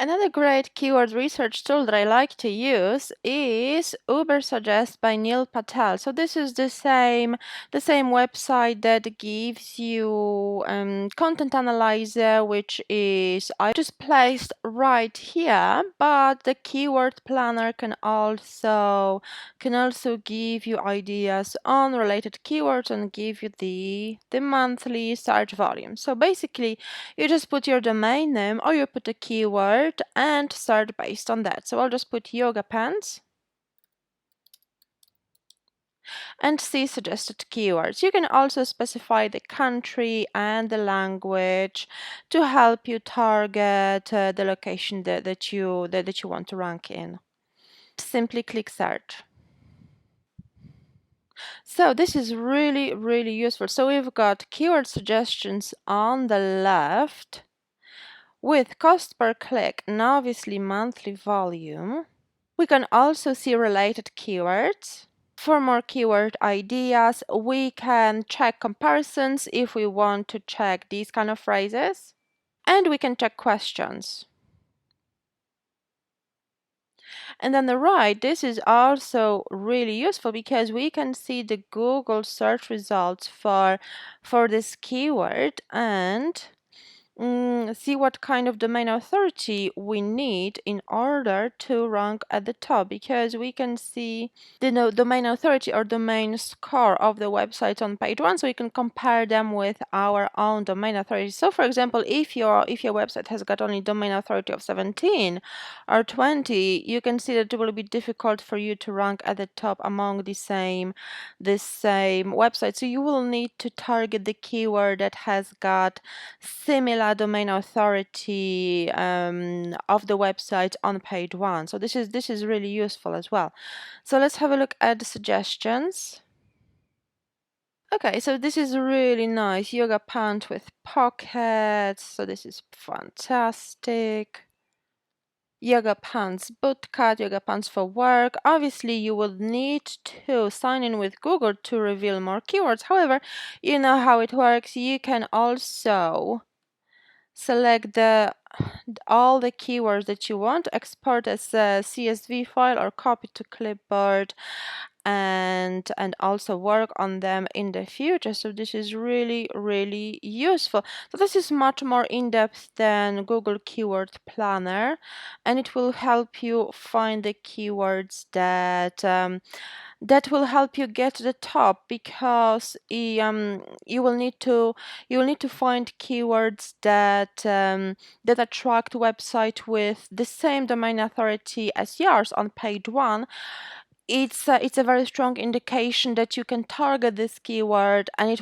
Another great keyword research tool that I like to use is Ubersuggest by Neil Patel. So this is the same website that gives you content analyzer, which is just placed right here, but the keyword planner can also give you ideas on related keywords and give you the monthly search volume. So basically, you just put your domain name or you put a keyword and search based on that. So I'll just put yoga pants and see suggested keywords. You can also specify the country and the language to help you target the location that you want to rank in. Simply click search. So this is really, really useful. So we've got keyword suggestions on the left with cost per click and obviously monthly volume. We can also see related keywords. For more keyword ideas, we can check comparisons if we want to check these kind of phrases. And we can check questions. And on the right, this is also really useful because we can see the Google search results for this keyword and see what kind of domain authority we need in order to rank at the top, because we can see the domain authority or domain score of the website on page 1, so we can compare them with our own domain authority. So for example, if your website has got only domain authority of 17 or 20, you can see that it will be difficult for you to rank at the top among the same website. So you will need to target the keyword that has got similar domain authority of the website on page 1. So this is really useful as well. So let's have a look at the suggestions. Okay, so this is really nice. Yoga pant with pockets. So this is fantastic. Yoga pants bootcut, yoga pants for work. Obviously, you will need to sign in with Google to reveal more keywords. However, you know how it works. You can also select all the keywords that you want, export as a CSV file or copy to clipboard, and also work on them in the future. So this is really, really useful. So this is much more in-depth than Google Keyword Planner, and it will help you find the keywords that will help you get to the top, because you will need to find keywords that attract website with the same domain authority as yours on page 1. It's a very strong indication that you can target this keyword, and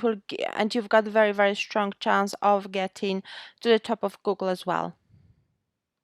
you've got very, very strong chance of getting to the top of Google as well.